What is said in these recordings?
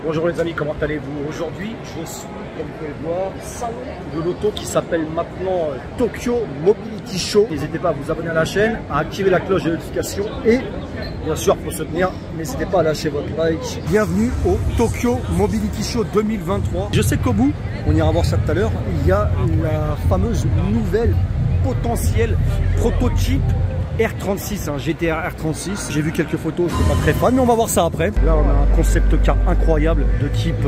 Bonjour les amis, comment allez-vous? Aujourd'hui, je suis, comme vous pouvez le voir, au salon de l'auto qui s'appelle maintenant Tokyo Mobility Show. N'hésitez pas à vous abonner à la chaîne, à activer la cloche de notification et bien sûr pour soutenir, n'hésitez pas à lâcher votre like. Bienvenue au Tokyo Mobility Show 2023. Je sais qu'au bout, on ira voir ça tout à l'heure, il y a la fameuse nouvelle potentielle prototype R36, hein, GTR R36. J'ai vu quelques photos, je suis pas très fan, mais on va voir ça après. Là, on a un concept car incroyable de type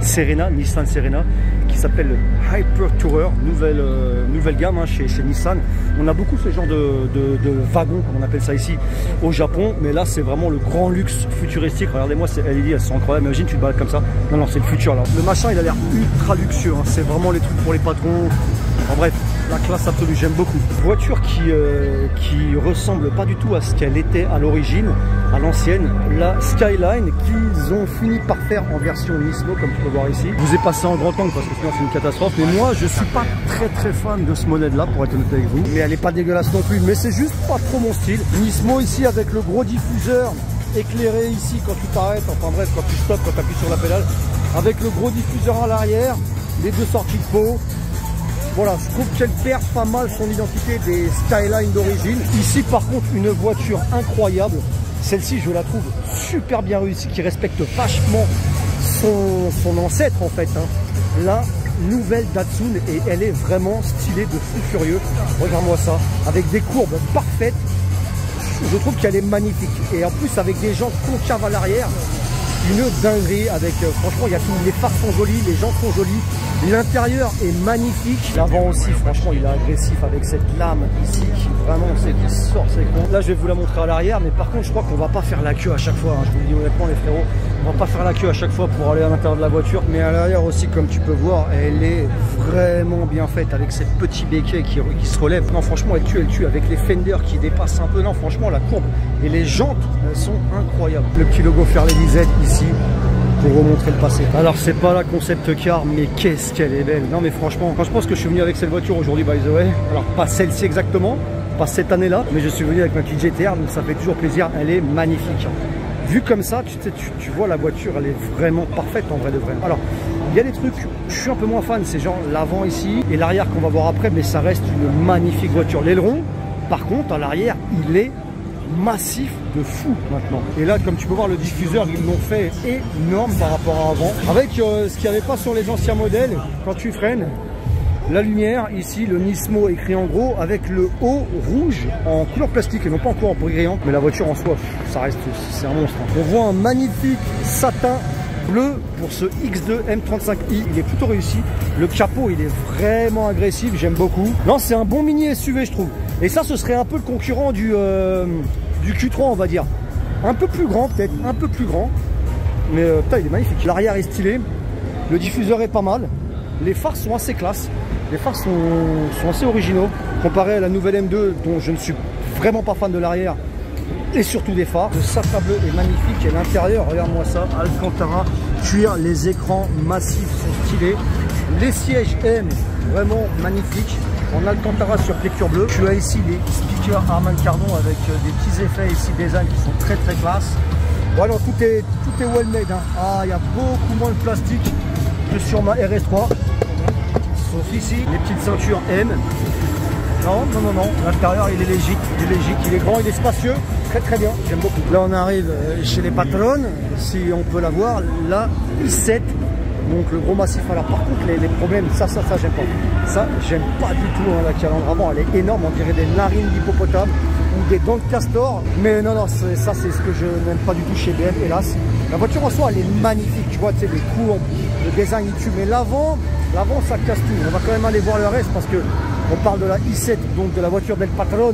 Serena, Nissan Serena, qui s'appelle Hyper Tourer, nouvelle gamme hein, chez Nissan. On a beaucoup ce genre de wagons, comme on appelle ça ici, au Japon, mais là, c'est vraiment le grand luxe futuristique. Regardez-moi ces LED, elles sont incroyables. Imagine, tu te balades comme ça. Non, non, c'est le futur là. Le machin, il a l'air ultra luxueux. Hein. C'est vraiment les trucs pour les patrons. En bref, la classe absolue, j'aime beaucoup. Voiture qui ressemble pas du tout à ce qu'elle était à l'origine, à l'ancienne, la Skyline qu'ils ont fini par faire en version Nismo, comme tu peux voir ici. Je vous ai passé en grand angle parce que sinon c'est une catastrophe, mais moi je suis pas très fan de ce modèle là pour être honnête avec vous, mais elle est pas dégueulasse non plus, mais c'est juste pas trop mon style. Nismo ici avec le gros diffuseur éclairé ici quand tu t'arrêtes, enfin bref quand tu stoppes, quand tu appuies sur la pédale, avec le gros diffuseur à l'arrière, les deux sorties de peau. Voilà, je trouve qu'elle perd pas mal son identité des Skyline d'origine. Ici, par contre, une voiture incroyable. Celle-ci, je la trouve super bien réussie, qui respecte vachement son ancêtre, en fait. Hein. La nouvelle Datsun, et elle est vraiment stylée de fou furieux. Regarde-moi ça, avec des courbes parfaites. Je trouve qu'elle est magnifique. Et en plus, avec des jantes concaves à l'arrière, une dinguerie avec, franchement, il y a tout, les phares sont jolis, les jantes sont jolies, l'intérieur est magnifique. L'avant aussi, franchement, il est agressif avec cette lame ici qui vraiment, c'est qui sort, c'est con. Là, je vais vous la montrer à l'arrière, mais par contre, je crois qu'on va pas faire la queue à chaque fois. Hein. Je vous le dis honnêtement, les frérots, on va pas faire la queue à chaque fois pour aller à l'intérieur de la voiture. Mais à l'arrière aussi, comme tu peux voir, elle est vraiment bien faite avec cette petite béquille qui se relève. Non, franchement, elle tue avec les fenders qui dépassent un peu. Non, franchement, la courbe et les jantes, elles sont incroyables. Le petit logo Fairlady-Z ici pour remontrer le passé. Alors c'est pas la concept car, mais qu'est-ce qu'elle est belle. Non mais franchement, quand je pense que je suis venu avec cette voiture aujourd'hui, by the way, alors pas celle-ci exactement, pas cette année-là, mais je suis venu avec ma petite GTR, donc ça fait toujours plaisir, elle est magnifique. Vu comme ça, tu vois la voiture, elle est vraiment parfaite en vrai de vrai. Alors, il y a des trucs, je suis un peu moins fan, c'est genre l'avant ici et l'arrière qu'on va voir après, mais ça reste une magnifique voiture. L'aileron, par contre, à l'arrière, il est massif de fou maintenant. Et là, comme tu peux voir, le diffuseur, ils l'ont fait énorme par rapport à avant. Avec ce qu'il n'y avait pas sur les anciens modèles, quand tu freines, la lumière, ici, le Nismo écrit en gros, avec le haut rouge en couleur plastique et non pas encore en brillant. Mais la voiture en soi, ça reste, c'est un monstre. On voit un magnifique satin bleu pour ce X2 M35i, il est plutôt réussi. Le capot, il est vraiment agressif, j'aime beaucoup. Non, c'est un bon mini SUV, je trouve. Et ça, ce serait un peu le concurrent du Q3, on va dire. Un peu plus grand, peut-être, un peu plus grand. Mais putain, il est magnifique. L'arrière est stylé, le diffuseur est pas mal. Les phares sont assez classe. Les phares sont assez originaux, comparé à la nouvelle M2, dont je ne suis vraiment pas fan de l'arrière. Et surtout des phares. Le satin bleu est magnifique et l'intérieur, regarde-moi ça, Alcantara, cuir, les écrans massifs sont stylés. Les sièges M, vraiment magnifiques, en Alcantara sur piqûre bleue. Tu as ici les speakers Harman Kardon avec des petits effets ici design qui sont très classe. Voilà, tout est well made. Hein. Ah, il y a beaucoup moins de plastique que sur ma RS3. Sauf ici, les petites ceintures M. Non, l'intérieur il est légique, il est grand, il est spacieux, très bien, j'aime beaucoup. Là on arrive chez les patronnes, si on peut la voir, la i7, donc le gros massif. Alors par contre les problèmes, ça j'aime pas. Ça j'aime pas du tout, hein, la calandre avant, elle est énorme, on dirait des narines d'hippopotame ou des dents de castor. Mais non, ça c'est ce que je n'aime pas du tout chez BM, hélas. La voiture en soi elle est magnifique, tu vois, tu sais, les courbes, le design il tue, mais l'avant ça casse tout. On va quand même aller voir le reste parce que on parle de la i7, donc de la voiture d'El Patron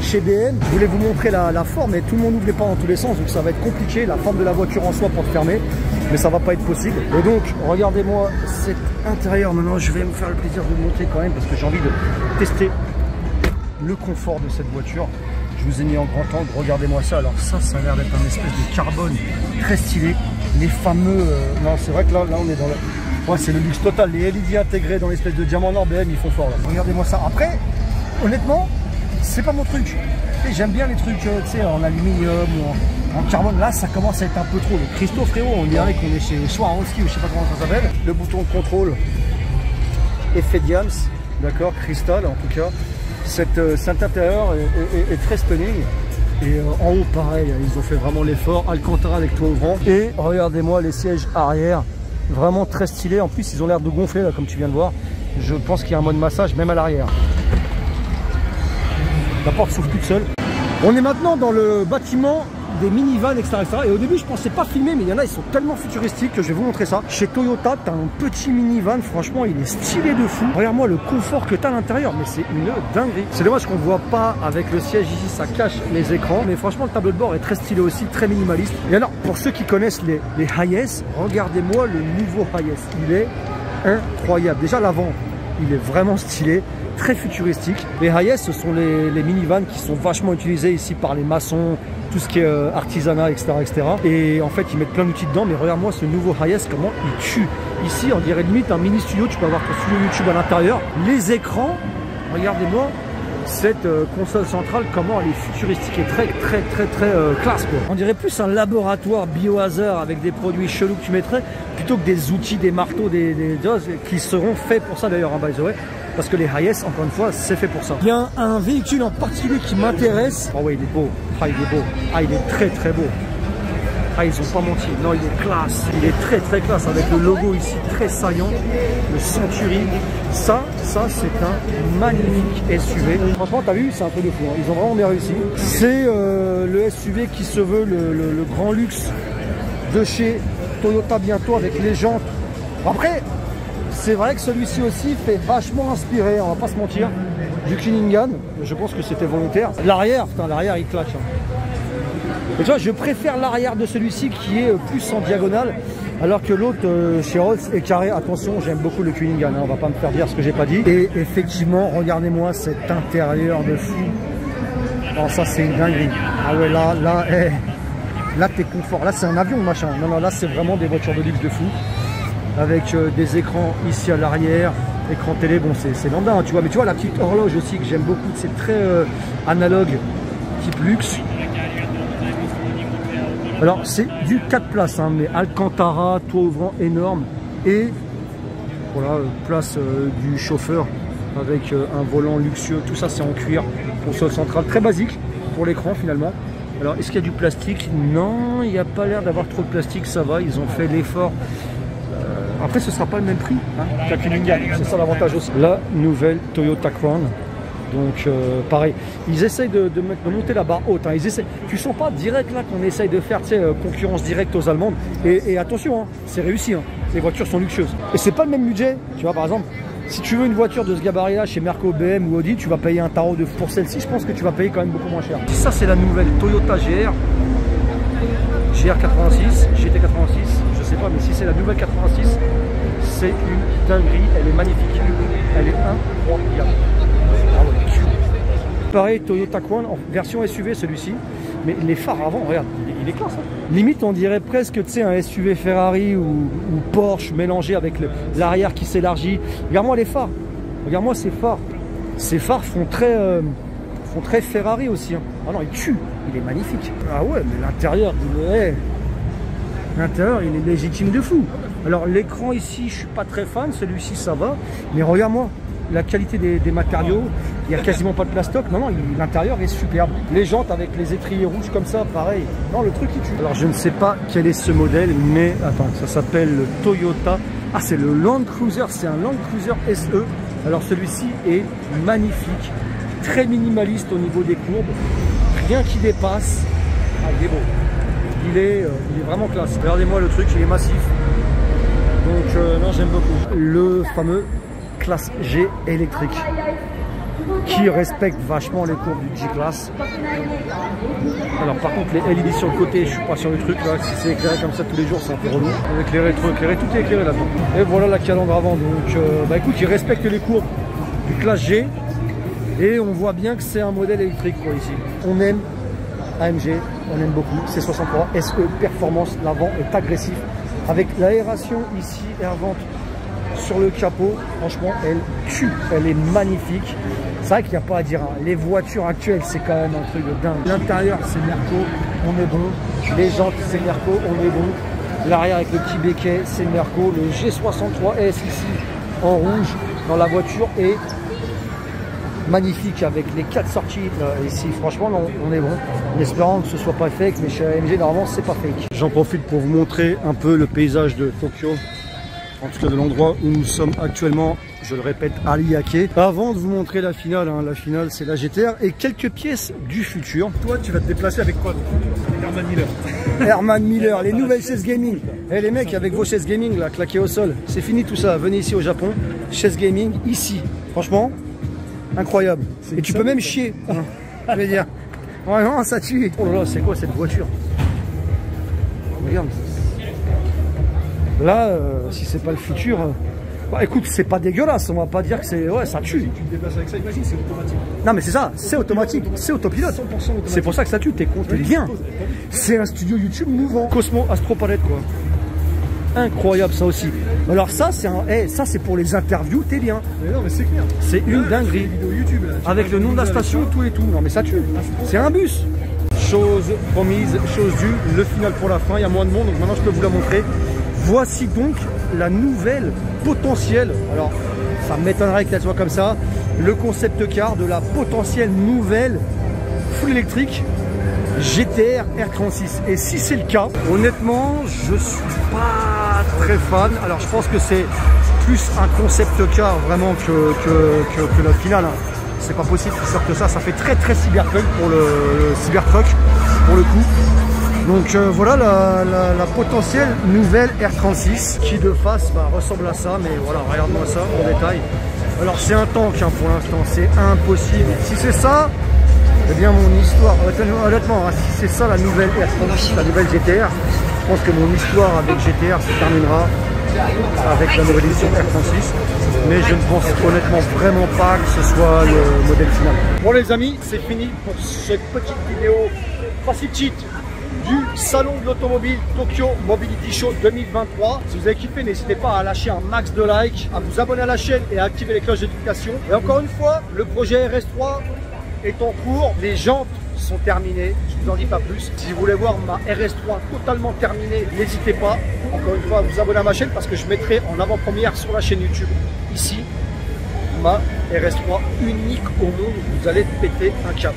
chez BM. Je voulais vous montrer la forme, mais tout le monde n'ouvre les pas dans tous les sens, donc ça va être compliqué, la forme de la voiture en soi pour te fermer, mais ça va pas être possible. Et donc, regardez-moi cet intérieur. Maintenant, je vais me faire le plaisir de vous montrer quand même, parce que j'ai envie de tester le confort de cette voiture. Je vous ai mis en grand angle, regardez-moi ça. Alors ça a l'air d'être un espèce de carbone très stylé. Les fameux... non, c'est vrai que là on est dans le... Ouais, c'est le luxe total, les LED intégrés dans l'espèce de diamant noir BM, ils font fort là. Regardez-moi ça. Après, honnêtement, c'est pas mon truc. J'aime bien les trucs, tu sais, en aluminium ou en carbone. Là, ça commence à être un peu trop. Le Christo, frérot, on dirait qu'on est chez Swarovski ou je sais pas comment ça s'appelle. Le bouton de contrôle, effet Diams, d'accord, cristal en tout cas. Cet intérieur est très stunning. Et en haut, pareil, ils ont fait vraiment l'effort. Alcantara avec toit ouvrant. Et regardez-moi les sièges arrière, vraiment très stylés. En plus, ils ont l'air de gonfler, là, comme tu viens de voir. Je pense qu'il y a un mode massage, même à l'arrière. La porte s'ouvre toute seule. On est maintenant dans le bâtiment des minivans, etc., etc. Et au début, je pensais pas filmer, mais il y en a, ils sont tellement futuristiques que je vais vous montrer ça. Chez Toyota, tu as un petit minivan, franchement, il est stylé de fou. Regarde-moi le confort que tu as à l'intérieur, mais c'est une dinguerie. C'est dommage qu'on ne voit pas avec le siège ici, ça cache les écrans. Mais franchement, le tableau de bord est très stylé aussi, très minimaliste. Et alors, pour ceux qui connaissent les Hayes, regardez-moi le nouveau Hayes. Il est incroyable. Déjà, l'avant, il est vraiment stylé. Très futuristique. Les Hayes, ce sont les minivans qui sont vachement utilisés ici par les maçons, tout ce qui est artisanat, etc., etc. Et en fait, ils mettent plein d'outils dedans. Mais regarde-moi ce nouveau Hayes, comment il tue. Ici, on dirait limite un mini studio. Tu peux avoir ton studio YouTube à l'intérieur. Les écrans, regardez-moi cette console centrale, comment elle est futuristique et très classe, quoi. On dirait plus un laboratoire biohazard avec des produits chelous que tu mettrais, plutôt que des outils, des marteaux, des choses qui seront faits pour ça d'ailleurs, hein, by the way. Parce que les Hayes, encore une fois, c'est fait pour ça. Il y a un véhicule en particulier qui m'intéresse. Oh ouais, il est beau. Ah, il est beau. Ah, il est très beau. Ah, ils ont pas menti. Non, il est classe. Il est très classe avec le logo ici très saillant. Le Century. Ça c'est un magnifique SUV. Franchement, t'as vu, c'est un peu de fou. Hein. Ils ont vraiment bien réussi. C'est le SUV qui se veut le grand luxe de chez Toyota bientôt avec les jantes. Après, c'est vrai que celui-ci aussi fait vachement inspiré, on va pas se mentir, du Cunningham. Je pense que c'était volontaire. L'arrière, putain, l'arrière il claque. Hein. Et tu vois, je préfère l'arrière de celui-ci qui est plus en diagonale, alors que l'autre chez Rolls est carré. Attention, j'aime beaucoup le Cunningham, hein, on va pas me faire dire ce que j'ai pas dit. Et effectivement, regardez-moi cet intérieur de fou. Oh, ça c'est une dinguerie. Ah ouais, là t'es confort. Là c'est un avion machin. Non, là c'est vraiment des voitures de luxe de fou. Avec des écrans ici à l'arrière, écran télé, bon c'est lambda, hein, tu vois, mais tu vois la petite horloge aussi que j'aime beaucoup, c'est très analogue, type luxe. Alors c'est du 4 places, hein, mais Alcantara, toit ouvrant énorme, et voilà, place du chauffeur avec un volant luxueux, tout ça c'est en cuir, console centrale, très basique pour l'écran finalement. Alors est-ce qu'il y a du plastique? Non, il n'y a pas l'air d'avoir trop de plastique, ça va, ils ont fait l'effort. Après, ce ne sera pas le même prix hein, qu'un Cunningham, c'est ça l'avantage aussi. La nouvelle Toyota Crown, donc pareil, ils essayent de monter la barre haute. Hein, ils essayent. Tu sens pas direct là qu'on essaye de faire concurrence directe aux Allemandes. Et attention, hein, c'est réussi, hein, les voitures sont luxueuses. Et c'est pas le même budget, tu vois, par exemple, si tu veux une voiture de ce gabarit-là chez Merco, BM ou Audi, tu vas payer un tarot de... Pour celle-ci, je pense que tu vas payer quand même beaucoup moins cher. Ça, c'est la nouvelle Toyota GR 86, GT86, je sais pas, mais si c'est la nouvelle 86, c'est une dinguerie, elle est magnifique, elle est incroyable. Ah ouais. Pareil, Toyota Crown en version SUV celui-ci, mais les phares avant, regarde, il est classe. Hein. Limite, on dirait presque, tu sais, un SUV Ferrari ou Porsche mélangé avec l'arrière qui s'élargit. Regarde-moi les phares, regarde-moi ces phares. Ces phares font très Ferrari aussi. Hein. Ah non, il tue. Il est magnifique. Ah ouais, mais l'intérieur, il est légitime de fou. Alors l'écran ici, je suis pas très fan. Celui-ci, ça va. Mais regarde-moi, la qualité des matériaux. Il n'y a quasiment pas de plastoc. Non, l'intérieur est superbe. Les jantes avec les étriers rouges comme ça, pareil. Non, le truc, il tue. Alors je ne sais pas quel est ce modèle, mais attends, ça s'appelle le Toyota. Ah, c'est le Land Cruiser. C'est un Land Cruiser SE. Alors celui-ci est magnifique. Très minimaliste au niveau des courbes, rien qui dépasse. Ah, il est beau, il est vraiment classe. Regardez-moi le truc, il est massif, donc non, j'aime beaucoup. Le fameux classe G électrique qui respecte vachement les courbes du G-Class. Alors par contre les LED sur le côté, je suis pas sur le truc là, si c'est éclairé comme ça tous les jours c'est un peu relou. Avec les rétro-éclairés, tout est éclairé là-dedans. Et voilà la calandre avant, donc bah écoute, il respecte les courbes du classe G. Et on voit bien que c'est un modèle électrique quoi ici. On aime AMG, on aime beaucoup. C63 SE performance, l'avant est agressif. Avec l'aération ici, air vente sur le capot, franchement, elle tue, elle est magnifique. C'est vrai qu'il n'y a pas à dire, hein. Les voitures actuelles, c'est quand même un truc de dingue. L'intérieur, c'est Merco, on est bon. Les jantes, c'est Merco, on est bon. L'arrière avec le petit béquet, c'est Merco. Le G63S ici, en rouge, dans la voiture, est magnifique avec les 4 sorties ici. Franchement, non, on est bon. En espérant que ce soit pas fake, mais chez AMG, normalement, c'est pas fake. J'en profite pour vous montrer un peu le paysage de Tokyo. En tout cas, de l'endroit où nous sommes actuellement, je le répète, à Ariake. Avant de vous montrer la finale, hein, la finale c'est la GTR et quelques pièces du futur. Toi, tu vas te déplacer avec quoi? Herman Miller. Herman Miller, les nouvelles chaises gaming. Eh les mecs, avec vos chaises gaming là, claquées au sol, c'est fini tout ça. Venez ici au Japon, chaises gaming, ici. Franchement, incroyable. Et tu peux même chier, hein, je vais dire. Vraiment, ça tue. Oh là là, c'est quoi cette voiture? Regarde. Là, si c'est pas le futur, bah écoute, c'est pas dégueulasse, on va pas dire que c'est... Ouais, ça tue. Tu te déplaces avec ça, imagine, c'est automatique. Non mais c'est ça, c'est automatique, c'est autopilote. C'est pour ça que ça tue, t'es con, t'es bien. C'est un studio YouTube mouvant. Cosmo Astro Palette, quoi. Incroyable ça aussi. Alors ça, c'est un... ça c'est pour les interviews, t'es bien. Mais non mais c'est clair. C'est une dinguerie. YouTube, là, avec le nom de la station, tout et tout. Non mais ça tue. C'est un bus. Chose promise, chose due, le final pour la fin, il y a moins de monde, donc maintenant je peux vous la montrer. Voici donc la nouvelle potentielle, alors ça m'étonnerait qu'elle soit comme ça, le concept car de la potentielle nouvelle full électrique GTR R36. Et si c'est le cas, honnêtement, je suis pas très fan. Alors je pense que c'est plus un concept car vraiment que la finale. Hein. C'est pas possible qu'ils sortent ça, ça fait très cyberpunk pour le Cybertruck pour le coup. Donc voilà la potentielle nouvelle R36 qui de face ressemble à ça, mais voilà, regarde-moi ça en détail. Alors c'est un tank hein, pour l'instant, c'est impossible. Si c'est ça, eh bien mon histoire, honnêtement, hein, si c'est ça la nouvelle R36, la nouvelle GTR, je pense que mon histoire avec GTR se terminera avec la nouvelle édition R36. Mais je ne pense honnêtement vraiment pas que ce soit le modèle final. Bon les amis, c'est fini pour cette petite vidéo facile cheat du salon de l'automobile Tokyo Mobility Show 2023. Si vous avez kiffé, n'hésitez pas à lâcher un max de likes, à vous abonner à la chaîne et à activer les cloches de notification. Et encore une fois, le projet RS3 est en cours. Les jantes sont terminées, je ne vous en dis pas plus. Si vous voulez voir ma RS3 totalement terminée, n'hésitez pas, encore une fois, à vous abonner à ma chaîne parce que je mettrai en avant-première sur la chaîne YouTube, ici, ma RS3 unique au monde. Vous allez péter un câble.